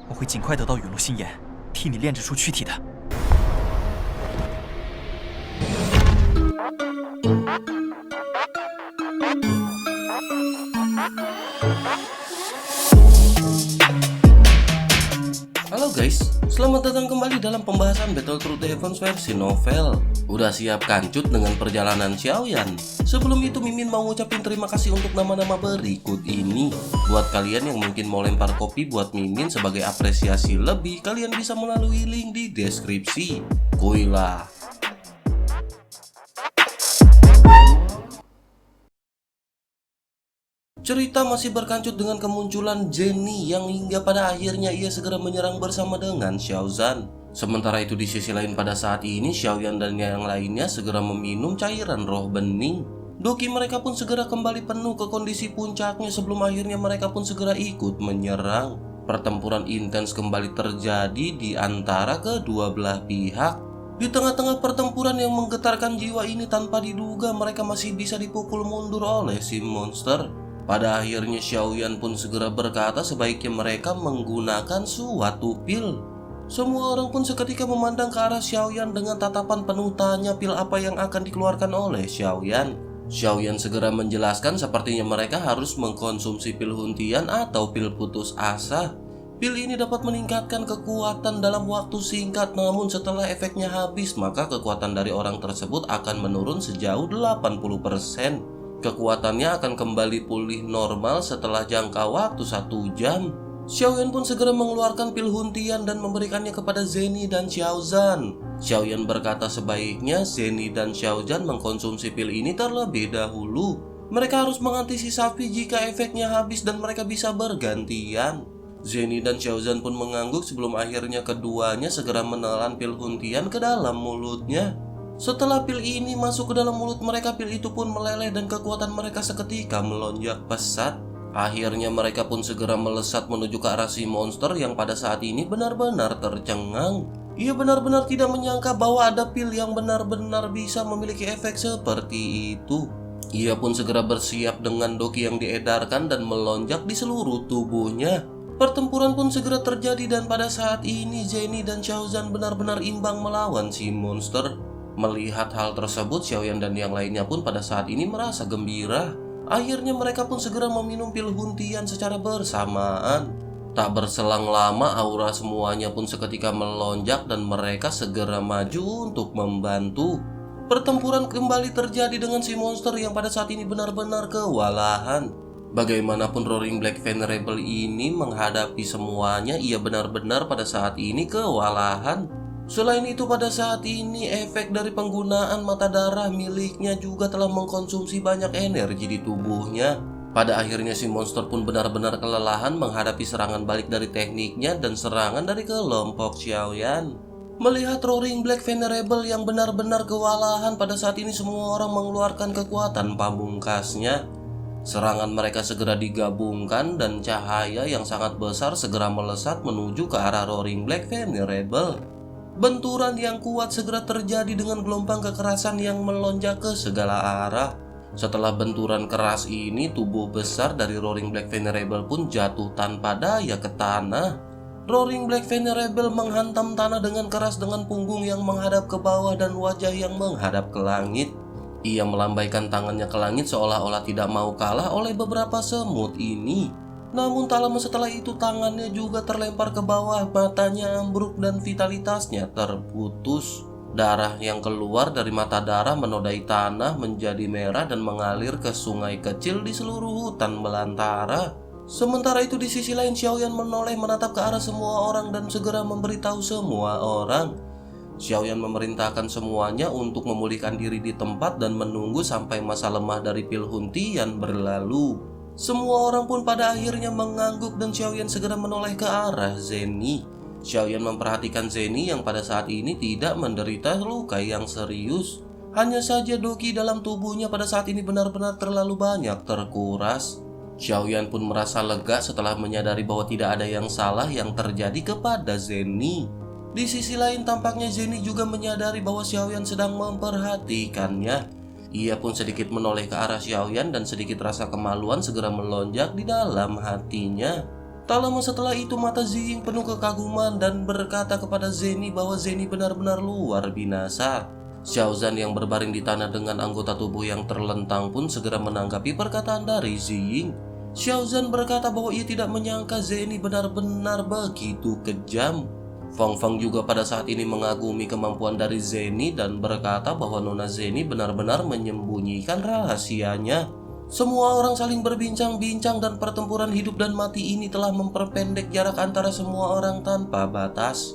我会尽快得到陨落心炎，替你炼制出躯体的。Halo guys, selamat datang kembali dalam pembahasan Battle Through the Heavens versi novel. Udah siap kancut dengan perjalanan Xiaoyan? Sebelum itu Mimin mau ngucapin terima kasih untuk nama-nama berikut ini. Buat kalian yang mungkin mau lempar kopi buat Mimin sebagai apresiasi lebih, kalian bisa melalui link di deskripsi. Kuilah. Cerita masih berkancut dengan kemunculan Jenny yang hingga pada akhirnya ia segera menyerang bersama dengan Xiaozan. Sementara itu di sisi lain pada saat ini Xiaoyan dan yang lainnya segera meminum cairan roh bening. Doki mereka pun segera kembali penuh ke kondisi puncaknya sebelum akhirnya mereka pun segera ikut menyerang. Pertempuran intens kembali terjadi di antara kedua belah pihak. Di tengah-tengah pertempuran yang menggetarkan jiwa ini tanpa diduga mereka masih bisa dipukul mundur oleh si monster. Pada akhirnya Xiaoyan pun segera berkata sebaiknya mereka menggunakan suatu pil. Semua orang pun seketika memandang ke arah Xiaoyan dengan tatapan penuh tanya pil apa yang akan dikeluarkan oleh Xiaoyan. Xiaoyan segera menjelaskan sepertinya mereka harus mengkonsumsi pil huntian atau pil putus asa. Pil ini dapat meningkatkan kekuatan dalam waktu singkat, namun setelah efeknya habis maka kekuatan dari orang tersebut akan menurun sejauh 80%. Kekuatannya akan kembali pulih normal setelah jangka waktu 1 jam. Xiaoyan pun segera mengeluarkan pil huntian dan memberikannya kepada Zenny dan Xiaozan. Xiaoyan berkata sebaiknya Zenny dan Xiaozan mengkonsumsi pil ini terlebih dahulu. Mereka harus mengantisipasi jika efeknya habis dan mereka bisa bergantian. Zenny dan Xiaozan pun mengangguk sebelum akhirnya keduanya segera menelan pil huntian ke dalam mulutnya. Setelah pil ini masuk ke dalam mulut mereka, pil itu pun meleleh dan kekuatan mereka seketika melonjak pesat. Akhirnya mereka pun segera melesat menuju ke arah si monster yang pada saat ini benar-benar tercengang. Ia benar-benar tidak menyangka bahwa ada pil yang benar-benar bisa memiliki efek seperti itu. Ia pun segera bersiap dengan doki yang diedarkan dan melonjak di seluruh tubuhnya. Pertempuran pun segera terjadi dan pada saat ini Zenny dan Xiaozan benar-benar imbang melawan si monster. Melihat hal tersebut, Xiaoyan dan yang lainnya pun pada saat ini merasa gembira. Akhirnya mereka pun segera meminum pil huntian secara bersamaan. Tak berselang lama, aura semuanya pun seketika melonjak dan mereka segera maju untuk membantu. Pertempuran kembali terjadi dengan si monster yang pada saat ini benar-benar kewalahan. Bagaimanapun Roaring Black Venerable ini menghadapi semuanya, ia benar-benar pada saat ini kewalahan. Selain itu pada saat ini efek dari penggunaan mata darah miliknya juga telah mengkonsumsi banyak energi di tubuhnya. Pada akhirnya si monster pun benar-benar kelelahan menghadapi serangan balik dari tekniknya dan serangan dari kelompok Xiaoyan. Melihat Roaring Black Venerable yang benar-benar kewalahan, pada saat ini semua orang mengeluarkan kekuatan pamungkasnya. Serangan mereka segera digabungkan dan cahaya yang sangat besar segera melesat menuju ke arah Roaring Black Venerable. Benturan yang kuat segera terjadi dengan gelombang kekerasan yang melonjak ke segala arah. Setelah benturan keras ini, tubuh besar dari Roaring Black Venerable pun jatuh tanpa daya ke tanah. Roaring Black Venerable menghantam tanah dengan keras dengan punggung yang menghadap ke bawah dan wajah yang menghadap ke langit. Ia melambaikan tangannya ke langit seolah-olah tidak mau kalah oleh beberapa semut ini. Namun tak lama setelah itu tangannya juga terlempar ke bawah, matanya ambruk dan vitalitasnya terputus. Darah yang keluar dari mata darah menodai tanah menjadi merah dan mengalir ke sungai kecil di seluruh hutan belantara. Sementara itu di sisi lain Xiaoyan menoleh menatap ke arah semua orang dan segera memberitahu semua orang. Xiaoyan memerintahkan semuanya untuk memulihkan diri di tempat dan menunggu sampai masa lemah dari pil huntian berlalu. Semua orang pun pada akhirnya mengangguk dan Xiaoyan segera menoleh ke arah Zenny. Xiaoyan memperhatikan Zenny yang pada saat ini tidak menderita luka yang serius. Hanya saja doki dalam tubuhnya pada saat ini benar-benar terlalu banyak terkuras. Xiaoyan pun merasa lega setelah menyadari bahwa tidak ada yang salah yang terjadi kepada Zenny. Di sisi lain tampaknya Zenny juga menyadari bahwa Xiaoyan sedang memperhatikannya. Ia pun sedikit menoleh ke arah Xiaoyan dan sedikit rasa kemaluan segera melonjak di dalam hatinya. Tak lama setelah itu mata Ziying penuh kekaguman dan berkata kepada Zeni bahwa Zeni benar-benar luar binasa. Xiaozan yang berbaring di tanah dengan anggota tubuh yang terlentang pun segera menanggapi perkataan dari Ziying. Xiaozan berkata bahwa ia tidak menyangka Zeni benar-benar begitu kejam. Fang Fang juga pada saat ini mengagumi kemampuan dari Zeni dan berkata bahwa Nona Zeni benar-benar menyembunyikan rahasianya. Semua orang saling berbincang-bincang dan pertempuran hidup dan mati ini telah memperpendek jarak antara semua orang tanpa batas.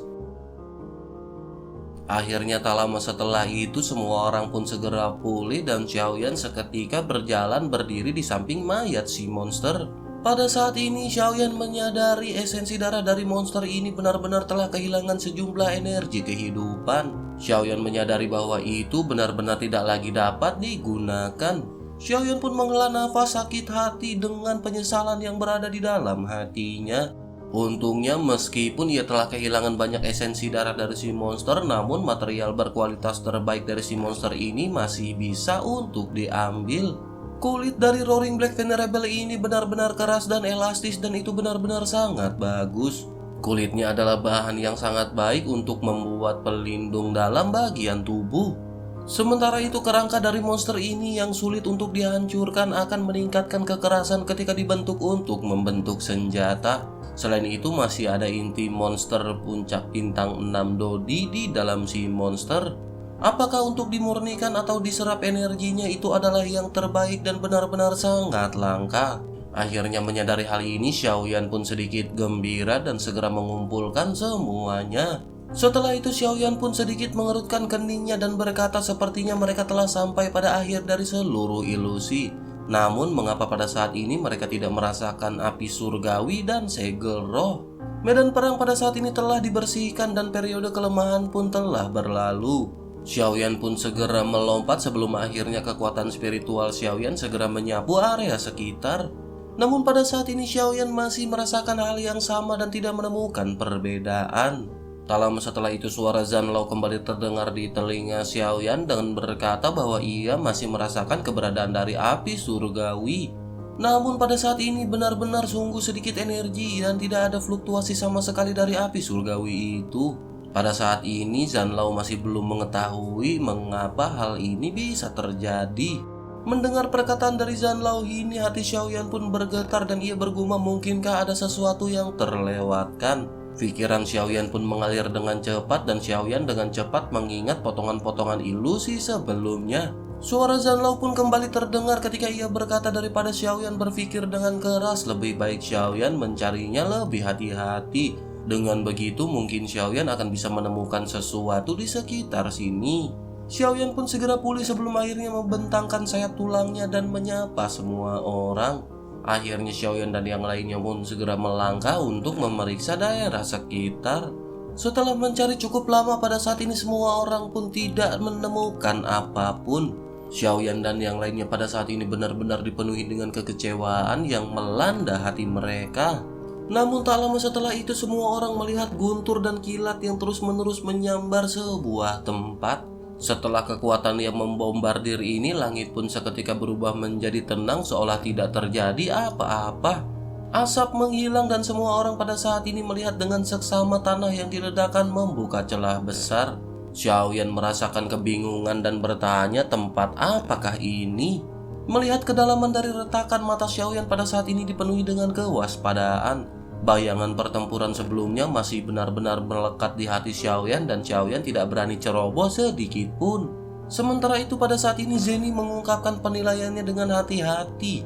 Akhirnya tak lama setelah itu semua orang pun segera pulih dan Xiaoyan seketika berjalan berdiri di samping mayat si monster. Pada saat ini Xiaoyan menyadari esensi darah dari monster ini benar-benar telah kehilangan sejumlah energi kehidupan. Xiaoyan menyadari bahwa itu benar-benar tidak lagi dapat digunakan. Xiaoyan pun menghela nafas sakit hati dengan penyesalan yang berada di dalam hatinya. Untungnya meskipun ia telah kehilangan banyak esensi darah dari si monster, namun material berkualitas terbaik dari si monster ini masih bisa untuk diambil. Kulit dari Roaring Black Venerable ini benar-benar keras dan elastis dan itu benar-benar sangat bagus. Kulitnya adalah bahan yang sangat baik untuk membuat pelindung dalam bagian tubuh. Sementara itu kerangka dari monster ini yang sulit untuk dihancurkan akan meningkatkan kekerasan ketika dibentuk untuk membentuk senjata. Selain itu masih ada inti monster puncak bintang 6 Dodi di dalam si monster. Apakah untuk dimurnikan atau diserap energinya itu adalah yang terbaik dan benar-benar sangat langka. Akhirnya menyadari hal ini Xiaoyan pun sedikit gembira dan segera mengumpulkan semuanya. Setelah itu Xiaoyan pun sedikit mengerutkan keningnya dan berkata sepertinya mereka telah sampai pada akhir dari seluruh ilusi. Namun mengapa pada saat ini mereka tidak merasakan api surgawi dan segel roh? Medan perang pada saat ini telah dibersihkan dan periode kelemahan pun telah berlalu. Xiaoyan pun segera melompat sebelum akhirnya kekuatan spiritual Xiaoyan segera menyapu area sekitar. Namun pada saat ini Xiaoyan masih merasakan hal yang sama dan tidak menemukan perbedaan. Tak lama setelah itu suara Zanlao kembali terdengar di telinga Xiaoyan dengan berkata bahwa ia masih merasakan keberadaan dari api surgawi. Namun pada saat ini benar-benar sungguh sedikit energi dan tidak ada fluktuasi sama sekali dari api surgawi itu. Pada saat ini Zanlao masih belum mengetahui mengapa hal ini bisa terjadi. Mendengar perkataan dari Zanlao ini hati Xiaoyan pun bergetar dan ia bergumam mungkinkah ada sesuatu yang terlewatkan. Pikiran Xiaoyan pun mengalir dengan cepat dan Xiaoyan dengan cepat mengingat potongan-potongan ilusi sebelumnya. Suara Zanlao pun kembali terdengar ketika ia berkata daripada Xiaoyan berpikir dengan keras, lebih baik Xiaoyan mencarinya lebih hati-hati. Dengan begitu mungkin Xiaoyan akan bisa menemukan sesuatu di sekitar sini. Xiaoyan pun segera pulih sebelum akhirnya membentangkan sayap tulangnya dan menyapa semua orang. Akhirnya Xiaoyan dan yang lainnya pun segera melangkah untuk memeriksa daerah sekitar. Setelah mencari cukup lama pada saat ini semua orang pun tidak menemukan apapun. Xiaoyan dan yang lainnya pada saat ini benar-benar dipenuhi dengan kekecewaan yang melanda hati mereka. Namun tak lama setelah itu semua orang melihat guntur dan kilat yang terus-menerus menyambar sebuah tempat. Setelah kekuatan yang membombardir ini, langit pun seketika berubah menjadi tenang seolah tidak terjadi apa-apa. Asap menghilang dan semua orang pada saat ini melihat dengan seksama tanah yang diledakkan membuka celah besar. Xiaoyan merasakan kebingungan dan bertanya tempat apakah ini. Melihat kedalaman dari retakan mata Xiaoyan pada saat ini dipenuhi dengan kewaspadaan. Bayangan pertempuran sebelumnya masih benar-benar melekat di hati Xiaoyan dan Xiaoyan tidak berani ceroboh sedikit pun. Sementara itu pada saat ini Zeni mengungkapkan penilaiannya dengan hati-hati.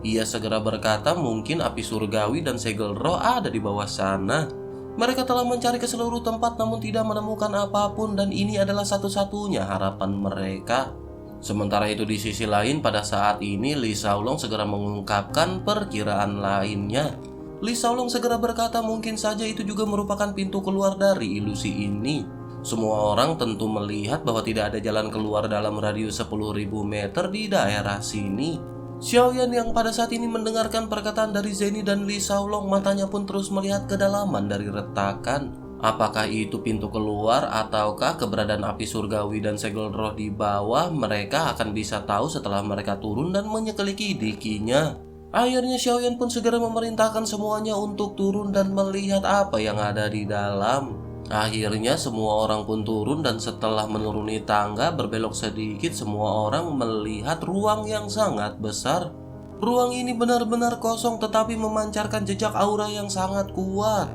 Ia segera berkata mungkin api surgawi dan segel roh ada di bawah sana. Mereka telah mencari ke seluruh tempat namun tidak menemukan apapun dan ini adalah satu-satunya harapan mereka. Sementara itu di sisi lain pada saat ini Li Shaolong segera mengungkapkan perkiraan lainnya. Li Shaolong segera berkata mungkin saja itu juga merupakan pintu keluar dari ilusi ini. Semua orang tentu melihat bahwa tidak ada jalan keluar dalam radius 10.000 meter di daerah sini. Xiaoyan yang pada saat ini mendengarkan perkataan dari Zeni dan Li Shaolong matanya pun terus melihat kedalaman dari retakan. Apakah itu pintu keluar ataukah keberadaan api surgawi dan segel roh di bawah? Mereka akan bisa tahu setelah mereka turun dan menyekeliki dikinya. Akhirnya Xiaoyan pun segera memerintahkan semuanya untuk turun dan melihat apa yang ada di dalam. Akhirnya semua orang pun turun dan setelah menuruni tangga berbelok sedikit semua orang melihat ruang yang sangat besar. Ruang ini benar-benar kosong tetapi memancarkan jejak aura yang sangat kuat.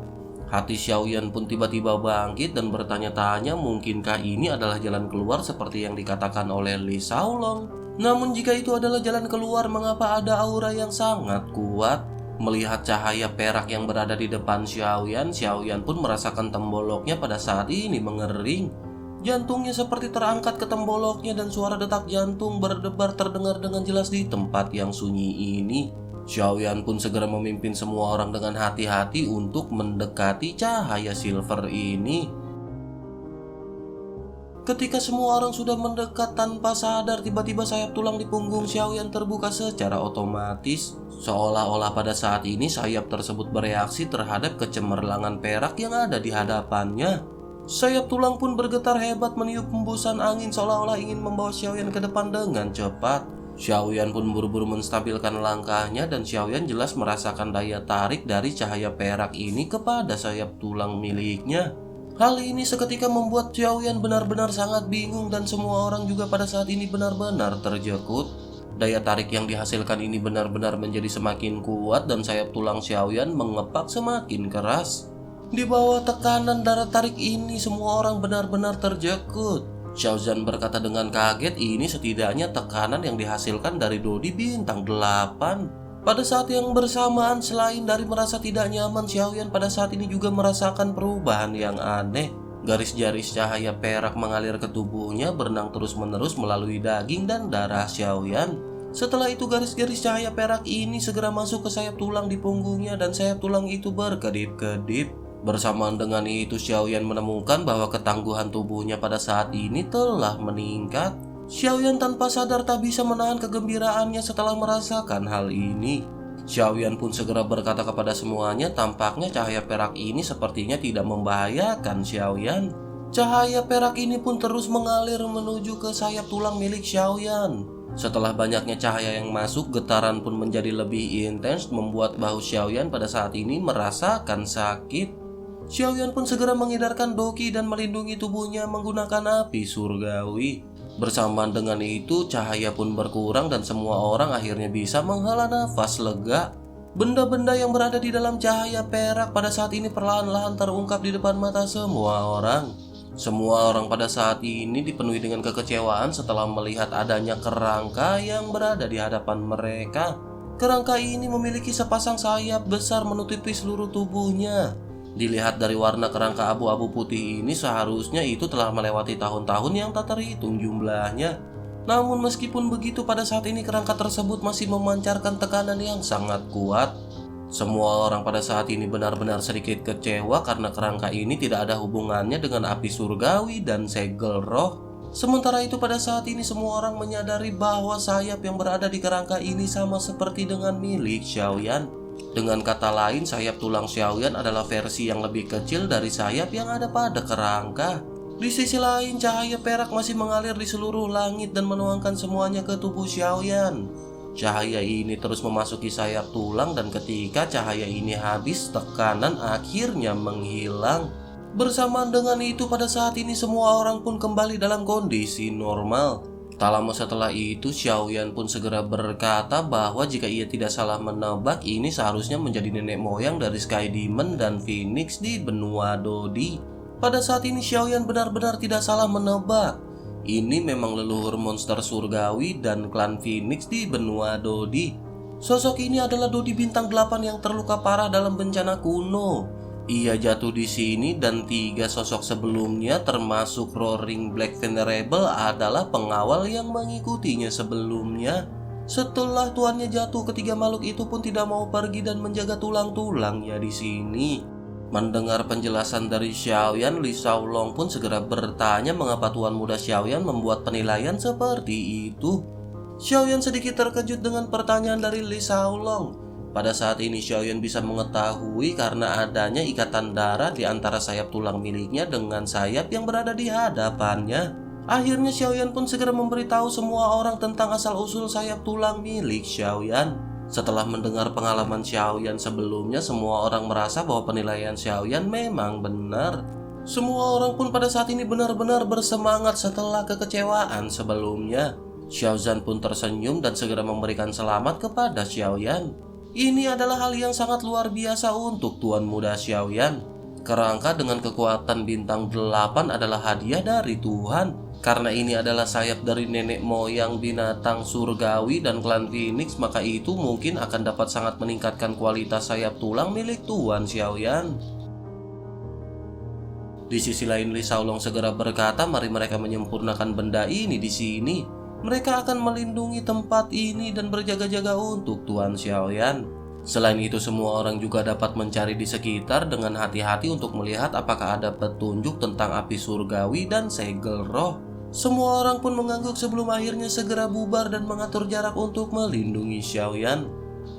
Hati Xiaoyan pun tiba-tiba bangkit dan bertanya-tanya mungkinkah ini adalah jalan keluar seperti yang dikatakan oleh Li Shaolong. Namun jika itu adalah jalan keluar, mengapa ada aura yang sangat kuat? Melihat cahaya perak yang berada di depan Xiaoyan, Xiaoyan pun merasakan temboloknya pada saat ini mengering. Jantungnya seperti terangkat ke temboloknya dan suara detak jantung berdebar terdengar dengan jelas di tempat yang sunyi ini. Xiaoyan pun segera memimpin semua orang dengan hati-hati untuk mendekati cahaya silver ini. Ketika semua orang sudah mendekat tanpa sadar, tiba-tiba sayap tulang di punggung Xiaoyan terbuka secara otomatis. Seolah-olah pada saat ini sayap tersebut bereaksi terhadap kecemerlangan perak yang ada di hadapannya. Sayap tulang pun bergetar hebat meniup hembusan angin seolah-olah ingin membawa Xiaoyan ke depan dengan cepat. Xiaoyan pun buru-buru menstabilkan langkahnya dan Xiaoyan jelas merasakan daya tarik dari cahaya perak ini kepada sayap tulang miliknya. Hal ini seketika membuat Xiaoyan benar-benar sangat bingung dan semua orang juga pada saat ini benar-benar terjekut. Daya tarik yang dihasilkan ini benar-benar menjadi semakin kuat dan sayap tulang Xiaoyan mengepak semakin keras. Di bawah tekanan daya tarik ini semua orang benar-benar terjekut. Xiaozan berkata dengan kaget, ini setidaknya tekanan yang dihasilkan dari Dodi bintang 8. Pada saat yang bersamaan, selain dari merasa tidak nyaman, Xiaoyan pada saat ini juga merasakan perubahan yang aneh. Garis-garis cahaya perak mengalir ke tubuhnya, berenang terus-menerus melalui daging dan darah Xiaoyan. Setelah itu garis-garis cahaya perak ini segera masuk ke sayap tulang di punggungnya dan sayap tulang itu berkedip-kedip. Bersamaan dengan itu, Xiaoyan menemukan bahwa ketangguhan tubuhnya pada saat ini telah meningkat. Xiaoyan tanpa sadar tak bisa menahan kegembiraannya setelah merasakan hal ini. Xiaoyan pun segera berkata kepada semuanya, tampaknya cahaya perak ini sepertinya tidak membahayakan Xiaoyan. Cahaya perak ini pun terus mengalir menuju ke sayap tulang milik Xiaoyan. Setelah banyaknya cahaya yang masuk, getaran pun menjadi lebih intens membuat bahu Xiaoyan pada saat ini merasakan sakit. Xiaoyan pun segera mengedarkan doki dan melindungi tubuhnya menggunakan api surgawi. Bersamaan dengan itu, cahaya pun berkurang dan semua orang akhirnya bisa menghela nafas lega. Benda-benda yang berada di dalam cahaya perak pada saat ini perlahan-lahan terungkap di depan mata semua orang. Semua orang pada saat ini dipenuhi dengan kekecewaan setelah melihat adanya kerangka yang berada di hadapan mereka. Kerangka ini memiliki sepasang sayap besar menutupi seluruh tubuhnya. Dilihat dari warna kerangka abu-abu putih ini, seharusnya itu telah melewati tahun-tahun yang tak terhitung jumlahnya. Namun meskipun begitu, pada saat ini kerangka tersebut masih memancarkan tekanan yang sangat kuat. Semua orang pada saat ini benar-benar sedikit kecewa karena kerangka ini tidak ada hubungannya dengan api surgawi dan segel roh. Sementara itu pada saat ini semua orang menyadari bahwa sayap yang berada di kerangka ini sama seperti dengan milik Xiaoyan. Dengan kata lain, sayap tulang Xiaoyan adalah versi yang lebih kecil dari sayap yang ada pada kerangka. Di sisi lain, cahaya perak masih mengalir di seluruh langit dan menuangkan semuanya ke tubuh Xiaoyan. Cahaya ini terus memasuki sayap tulang dan ketika cahaya ini habis, tekanan akhirnya menghilang. Bersamaan dengan itu, pada saat ini semua orang pun kembali dalam kondisi normal. Tak lama setelah itu, Xiaoyan pun segera berkata bahwa jika ia tidak salah menebak, ini seharusnya menjadi nenek moyang dari Sky Demon dan Phoenix di benua Dodi. Pada saat ini Xiaoyan benar-benar tidak salah menebak. Ini memang leluhur monster surgawi dan klan Phoenix di benua Dodi. Sosok ini adalah Dodi bintang 8 yang terluka parah dalam bencana kuno. Ia jatuh di sini dan 3 sosok sebelumnya termasuk Roaring Black Venerable adalah pengawal yang mengikutinya sebelumnya. Setelah tuannya jatuh, ketiga makhluk itu pun tidak mau pergi dan menjaga tulang-tulangnya di sini. Mendengar penjelasan dari Xiaoyan, Li Shaolong pun segera bertanya mengapa tuan muda Xiaoyan membuat penilaian seperti itu. Xiaoyan sedikit terkejut dengan pertanyaan dari Li Shaolong. Pada saat ini Xiaoyan bisa mengetahui karena adanya ikatan darah di antara sayap tulang miliknya dengan sayap yang berada di hadapannya. Akhirnya Xiaoyan pun segera memberitahu semua orang tentang asal-usul sayap tulang milik Xiaoyan. Setelah mendengar pengalaman Xiaoyan sebelumnya, semua orang merasa bahwa penilaian Xiaoyan memang benar. Semua orang pun pada saat ini benar-benar bersemangat setelah kekecewaan sebelumnya. Xiaozan pun tersenyum dan segera memberikan selamat kepada Xiaoyan. Ini adalah hal yang sangat luar biasa untuk Tuan Muda Xiaoyan. Kerangka dengan kekuatan bintang 8 adalah hadiah dari Tuhan. Karena ini adalah sayap dari nenek moyang binatang surgawi dan klan Phoenix, maka itu mungkin akan dapat sangat meningkatkan kualitas sayap tulang milik Tuan Xiaoyan. Di sisi lain, Li Shaolong segera berkata, mari mereka menyempurnakan benda ini di sini. Mereka akan melindungi tempat ini dan berjaga-jaga untuk Tuan Xiaoyan. Selain itu, semua orang juga dapat mencari di sekitar dengan hati-hati untuk melihat apakah ada petunjuk tentang api surgawi dan segel roh. Semua orang pun mengangguk sebelum akhirnya segera bubar dan mengatur jarak untuk melindungi Xiaoyan.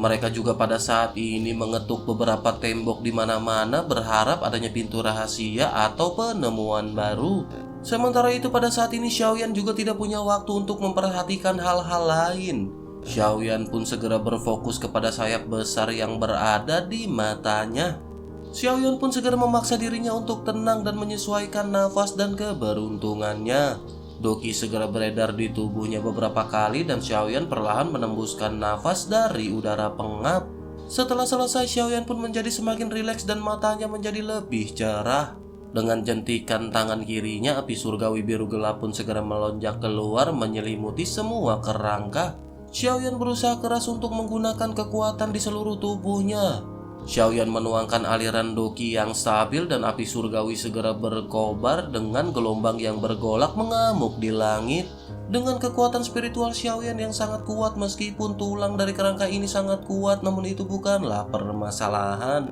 Mereka juga pada saat ini mengetuk beberapa tembok di mana-mana berharap adanya pintu rahasia atau penemuan baru. Sementara itu pada saat ini Xiaoyan juga tidak punya waktu untuk memperhatikan hal-hal lain. Xiaoyan pun segera berfokus kepada sayap besar yang berada di matanya. Xiaoyan pun segera memaksa dirinya untuk tenang dan menyesuaikan nafas dan keberuntungannya. Doki segera beredar di tubuhnya beberapa kali dan Xiaoyan perlahan menembuskan nafas dari udara pengap. Setelah selesai, Xiaoyan pun menjadi semakin rileks dan matanya menjadi lebih cerah. Dengan jentikan tangan kirinya, api surgawi biru gelap pun segera melonjak keluar menyelimuti semua kerangka. Xiaoyan berusaha keras untuk menggunakan kekuatan di seluruh tubuhnya. Xiaoyan menuangkan aliran doki yang stabil dan api surgawi segera berkobar dengan gelombang yang bergolak mengamuk di langit. Dengan kekuatan spiritual Xiaoyan yang sangat kuat, meskipun tulang dari kerangka ini sangat kuat, namun itu bukanlah permasalahan.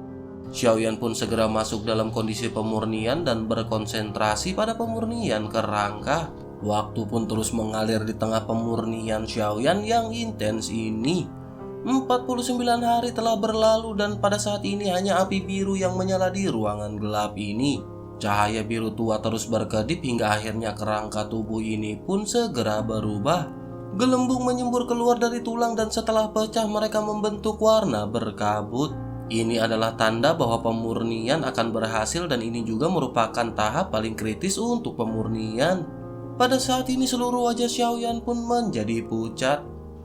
Xiaoyan pun segera masuk dalam kondisi pemurnian dan berkonsentrasi pada pemurnian kerangka. Waktu pun terus mengalir di tengah pemurnian Xiaoyan yang intens ini. 49 hari telah berlalu dan pada saat ini hanya api biru yang menyala di ruangan gelap ini. Cahaya biru tua terus berkedip hingga akhirnya kerangka tubuh ini pun segera berubah. Gelembung menyembur keluar dari tulang dan setelah pecah mereka membentuk warna berkabut. Ini adalah tanda bahwa pemurnian akan berhasil dan ini juga merupakan tahap paling kritis untuk pemurnian. Pada saat ini seluruh wajah Xiaoyan pun menjadi pucat.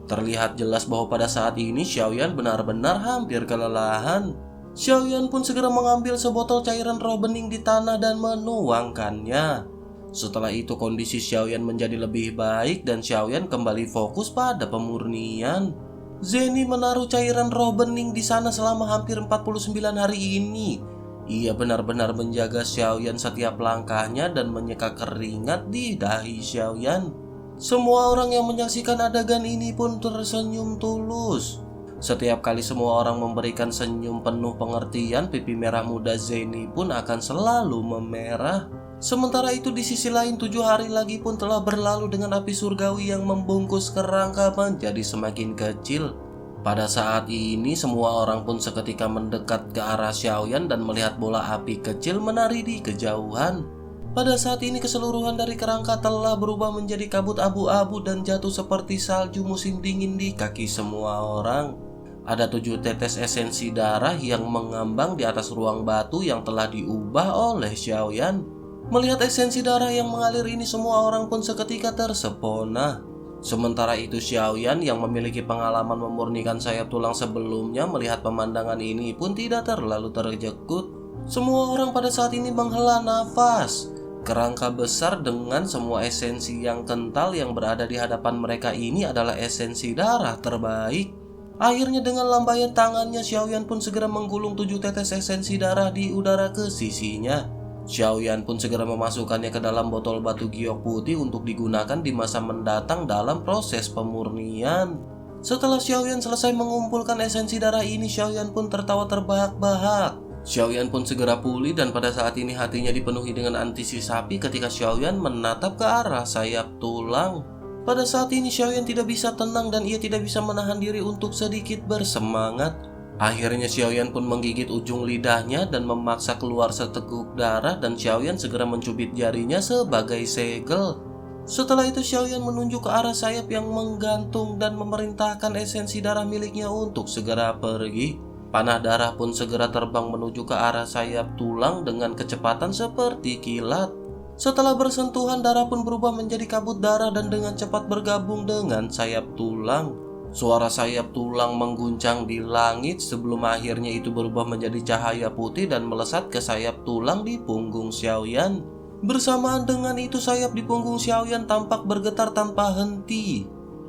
Terlihat jelas bahwa pada saat ini Xiaoyan benar-benar hampir kelelahan. Xiaoyan pun segera mengambil sebotol cairan roh bening di tanah dan menuangkannya. Setelah itu kondisi Xiaoyan menjadi lebih baik dan Xiaoyan kembali fokus pada pemurnian. Zeni menaruh cairan roh bening di sana selama hampir 49 hari ini. Ia benar-benar menjaga Xiaoyan setiap langkahnya dan menyeka keringat di dahi Xiaoyan. Semua orang yang menyaksikan adegan ini pun tersenyum tulus. Setiap kali semua orang memberikan senyum penuh pengertian, pipi merah muda Zeni pun akan selalu memerah. Sementara itu di sisi lain 7 hari lagi pun telah berlalu dengan api surgawi yang membungkus kerangka menjadi semakin kecil. Pada saat ini semua orang pun seketika mendekat ke arah Xiaoyan dan melihat bola api kecil menari di kejauhan. Pada saat ini keseluruhan dari kerangka telah berubah menjadi kabut abu-abu dan jatuh seperti salju musim dingin di kaki semua orang. Ada 7 tetes esensi darah yang mengambang di atas ruang batu yang telah diubah oleh Xiaoyan. Melihat esensi darah yang mengalir ini, semua orang pun seketika tersepona. Sementara itu Xiaoyan yang memiliki pengalaman memurnikan sayap tulang sebelumnya melihat pemandangan ini pun tidak terlalu terjekut. Semua orang pada saat ini menghela nafas. Kerangka besar dengan semua esensi yang kental yang berada di hadapan mereka ini adalah esensi darah terbaik. Akhirnya dengan lambaian tangannya Xiaoyan pun segera menggulung 7 tetes esensi darah di udara ke sisinya. Xiaoyan pun segera memasukkannya ke dalam botol batu giok putih untuk digunakan di masa mendatang dalam proses pemurnian. Setelah Xiaoyan selesai mengumpulkan esensi darah ini, Xiaoyan pun tertawa terbahak-bahak. Xiaoyan pun segera pulih dan pada saat ini hatinya dipenuhi dengan antisipasi ketika Xiaoyan menatap ke arah sayap tulang. Pada saat ini Xiaoyan tidak bisa tenang dan ia tidak bisa menahan diri untuk sedikit bersemangat. Akhirnya Xiaoyan pun menggigit ujung lidahnya dan memaksa keluar seteguk darah dan Xiaoyan segera mencubit jarinya sebagai segel. Setelah itu Xiaoyan menunjuk ke arah sayap yang menggantung dan memerintahkan esensi darah miliknya untuk segera pergi. Panah darah pun segera terbang menuju ke arah sayap tulang dengan kecepatan seperti kilat. Setelah bersentuhan, darah pun berubah menjadi kabut darah dan dengan cepat bergabung dengan sayap tulang. Suara sayap tulang mengguncang di langit sebelum akhirnya itu berubah menjadi cahaya putih dan melesat ke sayap tulang di punggung Xiaoyan. Bersamaan dengan itu sayap di punggung Xiaoyan tampak bergetar tanpa henti.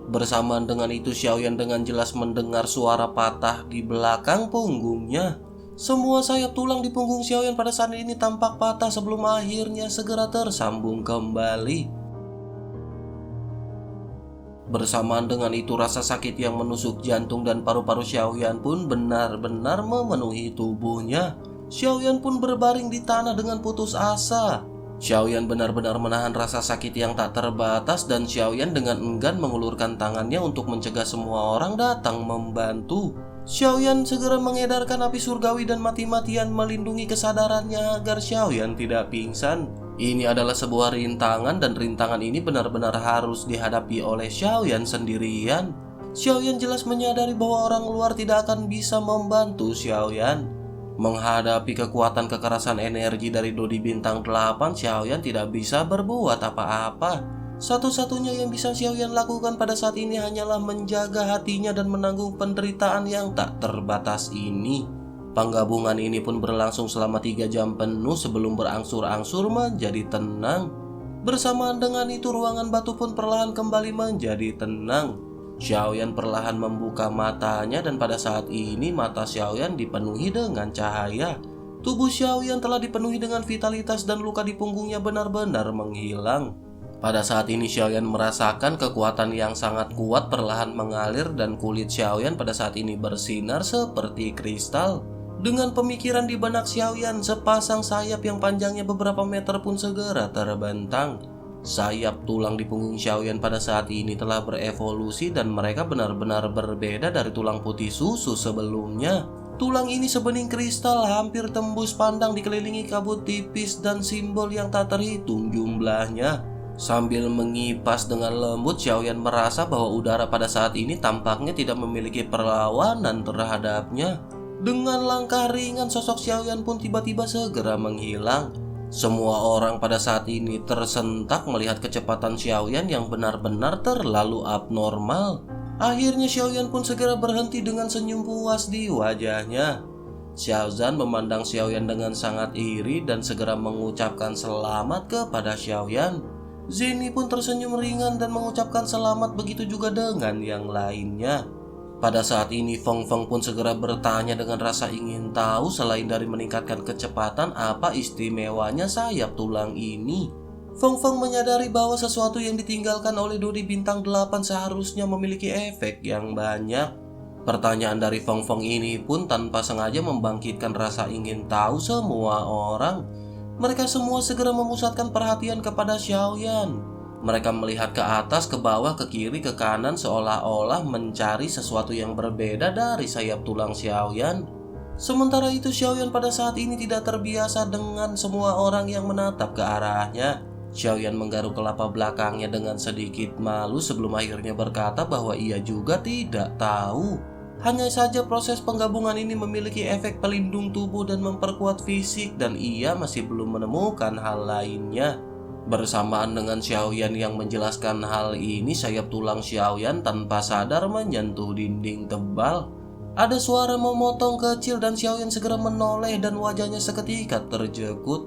Bersamaan dengan itu Xiaoyan dengan jelas mendengar suara patah di belakang punggungnya. Semua sayap tulang di punggung Xiaoyan pada saat ini tampak patah sebelum akhirnya segera tersambung kembali. Bersamaan dengan itu rasa sakit yang menusuk jantung dan paru-paru Xiaoyan pun benar-benar memenuhi tubuhnya. Xiaoyan pun berbaring di tanah dengan putus asa. Xiaoyan benar-benar menahan rasa sakit yang tak terbatas dan Xiaoyan dengan enggan mengulurkan tangannya untuk mencegah semua orang datang membantu. Xiaoyan segera mengedarkan api surgawi dan mati-matian melindungi kesadarannya agar Xiaoyan tidak pingsan. Ini adalah sebuah rintangan dan rintangan ini benar-benar harus dihadapi oleh Xiaoyan sendirian. Xiaoyan jelas menyadari bahwa orang luar tidak akan bisa membantu Xiaoyan. Menghadapi kekuatan kekerasan energi dari Dodi Bintang 8, Xiaoyan tidak bisa berbuat apa-apa. Satu-satunya yang bisa Xiaoyan lakukan pada saat ini hanyalah menjaga hatinya dan menanggung penderitaan yang tak terbatas ini. Penggabungan ini pun berlangsung selama 3 jam penuh sebelum berangsur-angsur menjadi tenang. Bersamaan dengan itu ruangan batu pun perlahan kembali menjadi tenang. Xiaoyan perlahan membuka matanya dan pada saat ini mata Xiaoyan dipenuhi dengan cahaya. Tubuh Xiaoyan telah dipenuhi dengan vitalitas dan luka di punggungnya benar-benar menghilang. Pada saat ini Xiaoyan merasakan kekuatan yang sangat kuat perlahan mengalir dan kulit Xiaoyan pada saat ini bersinar seperti kristal. Dengan pemikiran di benak Xiaoyan, sepasang sayap yang panjangnya beberapa meter pun segera terbentang. Sayap tulang di punggung Xiaoyan pada saat ini telah berevolusi dan mereka benar-benar berbeda dari tulang putih susu sebelumnya. Tulang ini sebening kristal hampir tembus pandang dikelilingi kabut tipis dan simbol yang tak terhitung jumlahnya. Sambil mengipas dengan lembut, Xiaoyan merasa bahwa udara pada saat ini tampaknya tidak memiliki perlawanan terhadapnya. Dengan langkah ringan, sosok Xiaoyan pun tiba-tiba segera menghilang. Semua orang pada saat ini tersentak melihat kecepatan Xiaoyan yang benar-benar terlalu abnormal. Akhirnya Xiaoyan pun segera berhenti dengan senyum puas di wajahnya. Xiaozan memandang Xiaoyan dengan sangat iri dan segera mengucapkan selamat kepada Xiaoyan. Zeni pun tersenyum ringan dan mengucapkan selamat, begitu juga dengan yang lainnya. Pada saat ini Feng Feng pun segera bertanya dengan rasa ingin tahu selain dari meningkatkan kecepatan, apa istimewanya sayap tulang ini. Feng Feng menyadari bahwa sesuatu yang ditinggalkan oleh Dodi Bintang 8 seharusnya memiliki efek yang banyak. Pertanyaan dari Feng Feng ini pun tanpa sengaja membangkitkan rasa ingin tahu semua orang. Mereka semua segera memusatkan perhatian kepada Xiaoyan. Mereka melihat ke atas, ke bawah, ke kiri, ke kanan seolah-olah mencari sesuatu yang berbeda dari sayap tulang Xiaoyan. Sementara itu Xiaoyan pada saat ini tidak terbiasa dengan semua orang yang menatap ke arahnya. Xiaoyan menggaruk kelapa belakangnya dengan sedikit malu sebelum akhirnya berkata bahwa ia juga tidak tahu. Hanya saja proses penggabungan ini memiliki efek pelindung tubuh dan memperkuat fisik dan ia masih belum menemukan hal lainnya. Bersamaan dengan Xiaoyan yang menjelaskan hal ini, sayap tulang Xiaoyan tanpa sadar menyentuh dinding tebal. Ada suara memotong kecil dan Xiaoyan segera menoleh dan wajahnya seketika terjekut.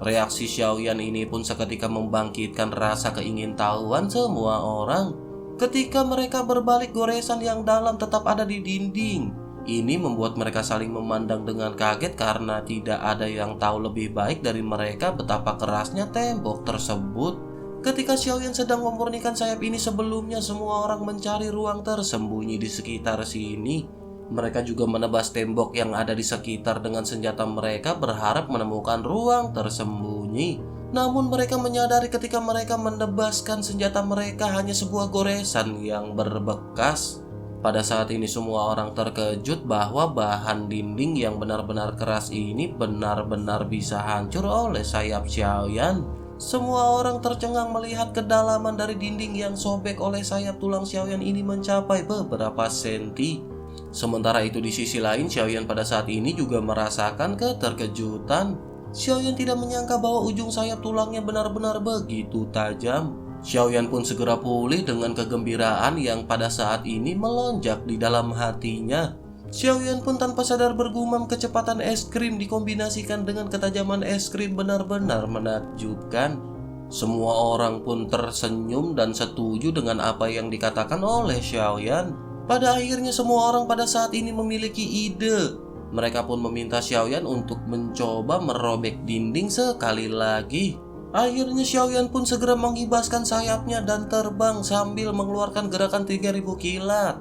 Reaksi Xiaoyan ini pun seketika membangkitkan rasa keingintahuan semua orang. Ketika mereka berbalik, goresan yang dalam tetap ada di dinding. Ini membuat mereka saling memandang dengan kaget karena tidak ada yang tahu lebih baik dari mereka betapa kerasnya tembok tersebut. Ketika Xiaoyan sedang memurnikan sayap ini sebelumnya, semua orang mencari ruang tersembunyi di sekitar sini. Mereka juga menebas tembok yang ada di sekitar dengan senjata mereka berharap menemukan ruang tersembunyi. Namun mereka menyadari ketika mereka menebaskan senjata mereka hanya sebuah goresan yang berbekas. Pada saat ini semua orang terkejut bahwa bahan dinding yang benar-benar keras ini benar-benar bisa hancur oleh sayap Xiaoyan. Semua orang tercengang melihat kedalaman dari dinding yang sobek oleh sayap tulang Xiaoyan ini mencapai beberapa senti. Sementara itu di sisi lain, Xiaoyan pada saat ini juga merasakan keterkejutan. Xiaoyan tidak menyangka bahwa ujung sayap tulangnya benar-benar begitu tajam. Xiaoyan pun segera pulih dengan kegembiraan yang pada saat ini melonjak di dalam hatinya. Xiaoyan pun tanpa sadar bergumam, kecepatan es krim dikombinasikan dengan ketajaman es krim benar-benar menakjubkan. Semua orang pun tersenyum dan setuju dengan apa yang dikatakan oleh Xiaoyan. Pada akhirnya semua orang pada saat ini memiliki ide. Mereka pun meminta Xiaoyan untuk mencoba merobek dinding sekali lagi. Akhirnya Xiaoyan pun segera mengibaskan sayapnya dan terbang sambil mengeluarkan gerakan 3000 kilat.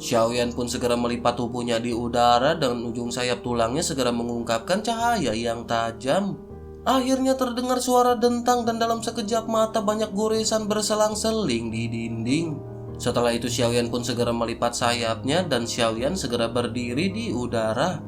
Xiaoyan pun segera melipat tubuhnya di udara dan ujung sayap tulangnya segera mengungkapkan cahaya yang tajam. Akhirnya terdengar suara dentang dan dalam sekejap mata banyak goresan berselang-seling di dinding. Setelah itu Xiaoyan pun segera melipat sayapnya dan Xiaoyan segera berdiri di udara.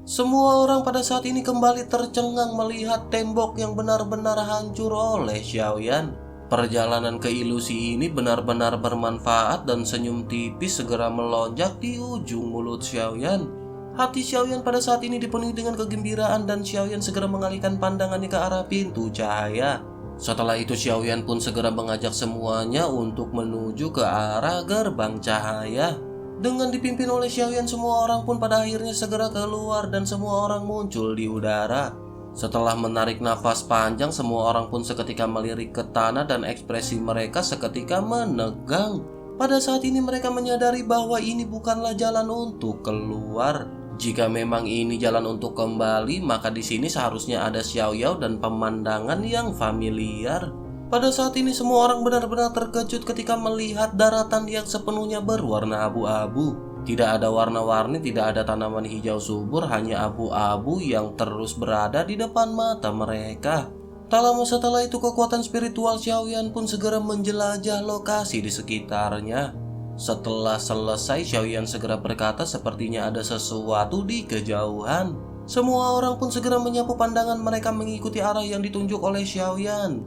Semua orang pada saat ini kembali tercengang melihat tembok yang benar-benar hancur oleh Xiaoyan. Perjalanan ke ilusi ini benar-benar bermanfaat dan senyum tipis segera melonjak di ujung mulut Xiaoyan. Hati Xiaoyan pada saat ini dipenuhi dengan kegembiraan dan Xiaoyan segera mengalihkan pandangannya ke arah pintu cahaya. Setelah itu Xiaoyan pun segera mengajak semuanya untuk menuju ke arah gerbang cahaya. Dengan dipimpin oleh Xiaoyan, semua orang pun pada akhirnya segera keluar dan semua orang muncul di udara. Setelah menarik nafas panjang, semua orang pun seketika melirik ke tanah dan ekspresi mereka seketika menegang. Pada saat ini mereka menyadari bahwa ini bukanlah jalan untuk keluar. Jika memang ini jalan untuk kembali, maka di sini seharusnya ada Xiaoyao dan pemandangan yang familiar. Pada saat ini semua orang benar-benar terkejut ketika melihat daratan yang sepenuhnya berwarna abu-abu. Tidak ada warna-warni, tidak ada tanaman hijau subur, hanya abu-abu yang terus berada di depan mata mereka. Tak lama setelah itu kekuatan spiritual Xiaoyan pun segera menjelajah lokasi di sekitarnya. Setelah selesai, Xiaoyan segera berkata sepertinya ada sesuatu di kejauhan. Semua orang pun segera menyapu pandangan mereka mengikuti arah yang ditunjuk oleh Xiaoyan.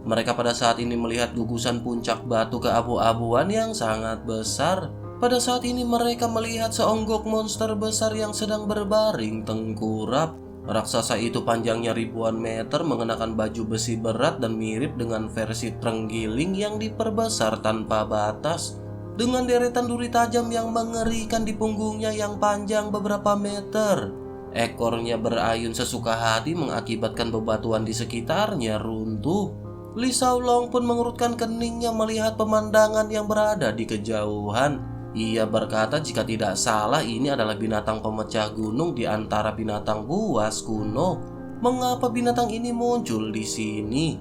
Mereka pada saat ini melihat gugusan puncak batu keabu-abuan yang sangat besar. Pada saat ini mereka melihat seonggok monster besar yang sedang berbaring tengkurap. Raksasa itu panjangnya ribuan meter, mengenakan baju besi berat dan mirip dengan versi terenggiling yang diperbesar tanpa batas. Dengan deretan duri tajam yang mengerikan di punggungnya yang panjang beberapa meter. Ekornya berayun sesuka hati mengakibatkan bebatuan di sekitarnya runtuh. Li Shaolong pun mengerutkan keningnya melihat pemandangan yang berada di kejauhan. Ia berkata jika tidak salah ini adalah binatang pemecah gunung di antara binatang buas kuno. Mengapa binatang ini muncul di sini?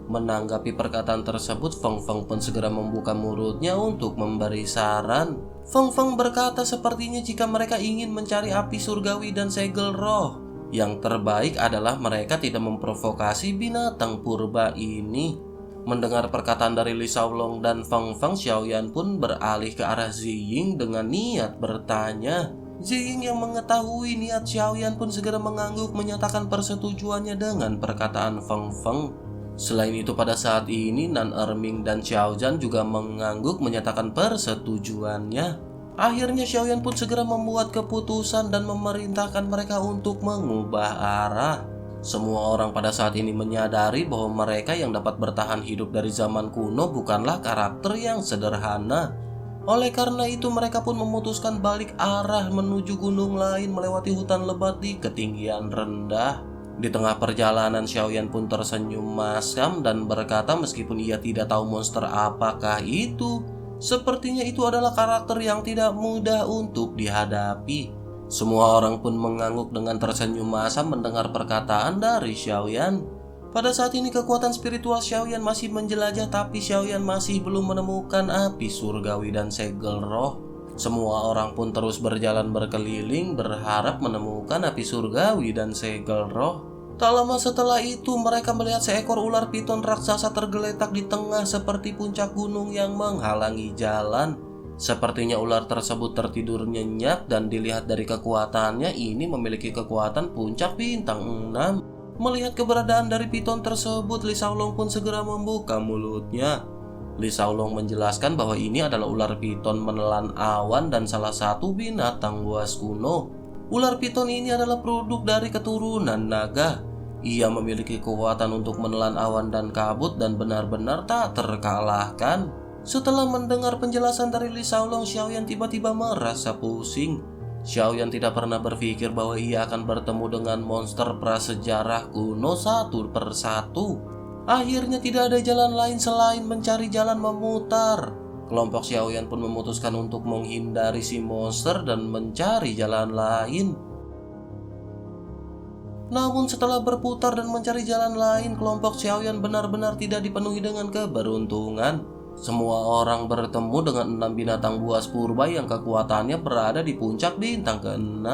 Menanggapi perkataan tersebut, Feng Feng pun segera membuka mulutnya untuk memberi saran. Feng Feng berkata sepertinya jika mereka ingin mencari api surgawi dan segel roh, yang terbaik adalah mereka tidak memprovokasi binatang purba ini. Mendengar perkataan dari Li Shaolong dan Feng Feng, Xiaoyan pun beralih ke arah Ziying dengan niat bertanya. Ziying yang mengetahui niat Xiaoyan pun segera mengangguk menyatakan persetujuannya dengan perkataan Feng Feng. Selain itu pada saat ini Nan Erming dan Xiaozhan juga mengangguk menyatakan persetujuannya. Akhirnya Xiaoyan pun segera membuat keputusan dan memerintahkan mereka untuk mengubah arah. Semua orang pada saat ini menyadari bahwa mereka yang dapat bertahan hidup dari zaman kuno bukanlah karakter yang sederhana. Oleh karena itu mereka pun memutuskan balik arah menuju gunung lain melewati hutan lebat di ketinggian rendah. Di tengah perjalanan Xiaoyan pun tersenyum masam dan berkata meskipun ia tidak tahu monster apakah itu, sepertinya itu adalah karakter yang tidak mudah untuk dihadapi. Semua orang pun mengangguk dengan tersenyum masam mendengar perkataan dari Xiaoyan. Pada saat ini kekuatan spiritual Xiaoyan masih menjelajah, tapi Xiaoyan masih belum menemukan api surgawi dan segel roh. Semua orang pun terus berjalan berkeliling berharap menemukan api surgawi dan segel roh. Tak lama setelah itu mereka melihat seekor ular piton raksasa tergeletak di tengah seperti puncak gunung yang menghalangi jalan. Sepertinya ular tersebut tertidur nyenyak dan dilihat dari kekuatannya ini memiliki kekuatan puncak bintang 6. Melihat keberadaan dari piton tersebut, Li Shaolong pun segera membuka mulutnya. Li Shaolong menjelaskan bahwa ini adalah ular piton menelan awan dan salah satu binatang buas kuno. Ular piton ini adalah produk dari keturunan naga. Ia memiliki kekuatan untuk menelan awan dan kabut dan benar-benar tak terkalahkan. Setelah mendengar penjelasan dari Li Shaolong, Xiaoyan tiba-tiba merasa pusing. Xiaoyan tidak pernah berpikir bahwa ia akan bertemu dengan monster prasejarah kuno satu persatu. Akhirnya tidak ada jalan lain selain mencari jalan memutar. Kelompok Xiaoyan pun memutuskan untuk menghindari si monster dan mencari jalan lain. Namun setelah berputar dan mencari jalan lain, kelompok Xiaoyan benar-benar tidak dipenuhi dengan keberuntungan. Semua orang bertemu dengan 6 binatang buas purba yang kekuatannya berada di puncak bintang ke-6.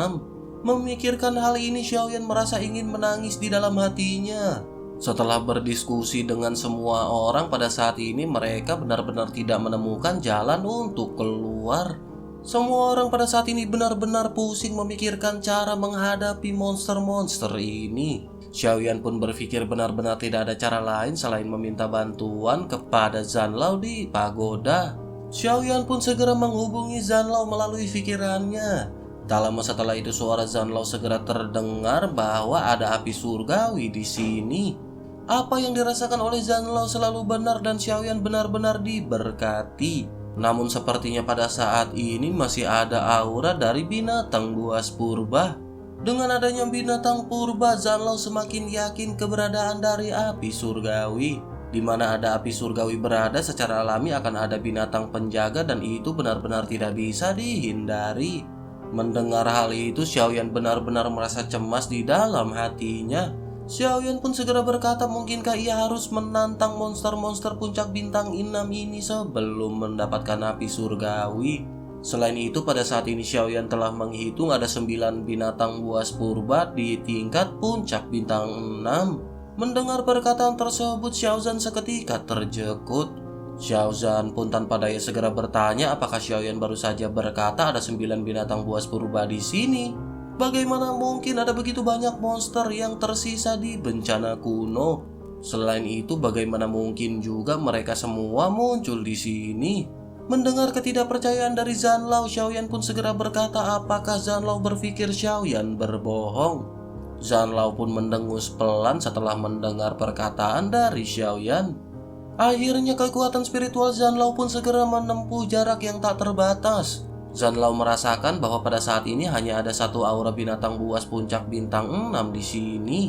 Memikirkan hal ini, Xiaoyan merasa ingin menangis di dalam hatinya. Setelah berdiskusi dengan semua orang, pada saat ini mereka benar-benar tidak menemukan jalan untuk keluar. Semua orang pada saat ini benar-benar pusing memikirkan cara menghadapi monster-monster ini. Xiaoyan pun berpikir benar-benar tidak ada cara lain selain meminta bantuan kepada Zanlao di pagoda. Xiaoyan pun segera menghubungi Zanlao melalui pikirannya. Tak lama setelah itu suara Zanlao segera terdengar bahwa ada api surgawi di sini. Apa yang dirasakan oleh Zanlao selalu benar dan Xiaoyan benar-benar diberkati. Namun sepertinya pada saat ini masih ada aura dari binatang buas purba. Dengan adanya binatang purba, Zanlao semakin yakin keberadaan dari api surgawi. Di mana ada api surgawi berada, secara alami akan ada binatang penjaga dan itu benar-benar tidak bisa dihindari. Mendengar hal itu, Xiaoyan benar-benar merasa cemas di dalam hatinya. Xiaoyan pun segera berkata, mungkinkah ia harus menantang monster-monster puncak bintang 6 ini sebelum mendapatkan api surgawi. Selain itu, pada saat ini Xiaoyan telah menghitung ada 9 binatang buas purba di tingkat puncak bintang 6. Mendengar perkataan tersebut, Xiaozan seketika terjekut. Xiaozan pun tanpa daya segera bertanya apakah Xiaoyan baru saja berkata ada 9 binatang buas purba di sini. Bagaimana mungkin ada begitu banyak monster yang tersisa di bencana kuno? Selain itu, bagaimana mungkin juga mereka semua muncul di sini? Mendengar ketidakpercayaan dari Zanlao, Xiaoyan pun segera berkata apakah Zanlao berpikir Xiaoyan berbohong. Zanlao pun mendengus pelan setelah mendengar perkataan dari Xiaoyan. Akhirnya kekuatan spiritual Zanlao pun segera menempuh jarak yang tak terbatas. Zanlao merasakan bahwa pada saat ini hanya ada satu aura binatang buas puncak bintang 6 di sini.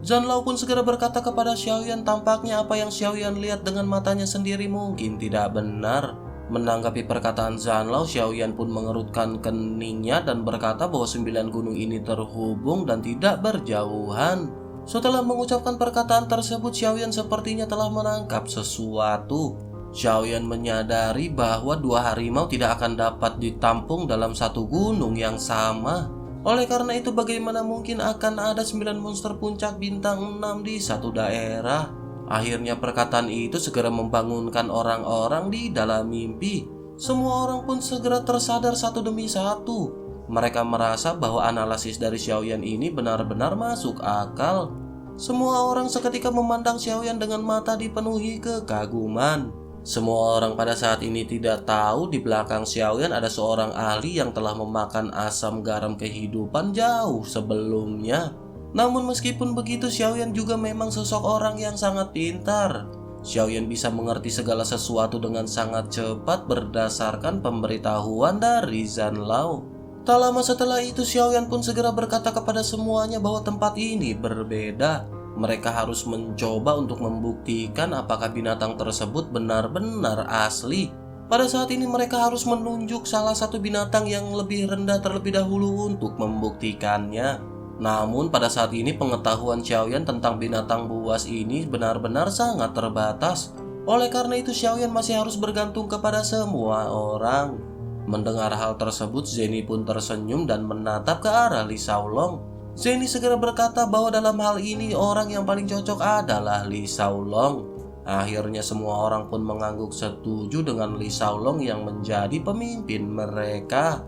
Zanlao pun segera berkata kepada Xiaoyan, tampaknya apa yang Xiaoyan lihat dengan matanya sendiri mungkin tidak benar. Menanggapi perkataan Zanlao, Xiaoyan pun mengerutkan keningnya dan berkata bahwa 9 gunung ini terhubung dan tidak berjauhan. Setelah mengucapkan perkataan tersebut, Xiaoyan sepertinya telah menangkap sesuatu. Xiaoyan menyadari bahwa 2 harimau tidak akan dapat ditampung dalam satu gunung yang sama. Oleh karena itu, bagaimana mungkin akan ada 9 monster puncak bintang 6 di satu daerah? Akhirnya perkataan itu segera membangunkan orang-orang di dalam mimpi. Semua orang pun segera tersadar satu demi satu. Mereka merasa bahwa analisis dari Xiaoyan ini benar-benar masuk akal. Semua orang seketika memandang Xiaoyan dengan mata dipenuhi kekaguman. Semua orang pada saat ini tidak tahu di belakang Xiaoyan ada seorang ahli yang telah memakan asam garam kehidupan jauh sebelumnya. Namun meskipun begitu, Xiaoyan juga memang sosok orang yang sangat pintar. Xiaoyan bisa mengerti segala sesuatu dengan sangat cepat berdasarkan pemberitahuan dari Zanlao. Tak lama setelah itu, Xiaoyan pun segera berkata kepada semuanya bahwa tempat ini berbeda. Mereka harus mencoba untuk membuktikan apakah binatang tersebut benar-benar asli. Pada saat ini mereka harus menunjuk salah satu binatang yang lebih rendah terlebih dahulu untuk membuktikannya. Namun pada saat ini pengetahuan Xiaoyan tentang binatang buas ini benar-benar sangat terbatas. Oleh karena itu Xiaoyan masih harus bergantung kepada semua orang. Mendengar hal tersebut, Zeni pun tersenyum dan menatap ke arah Li Shaolong. Zeni segera berkata bahwa dalam hal ini orang yang paling cocok adalah Li Shaolong. Akhirnya semua orang pun mengangguk setuju dengan Li Shaolong yang menjadi pemimpin mereka.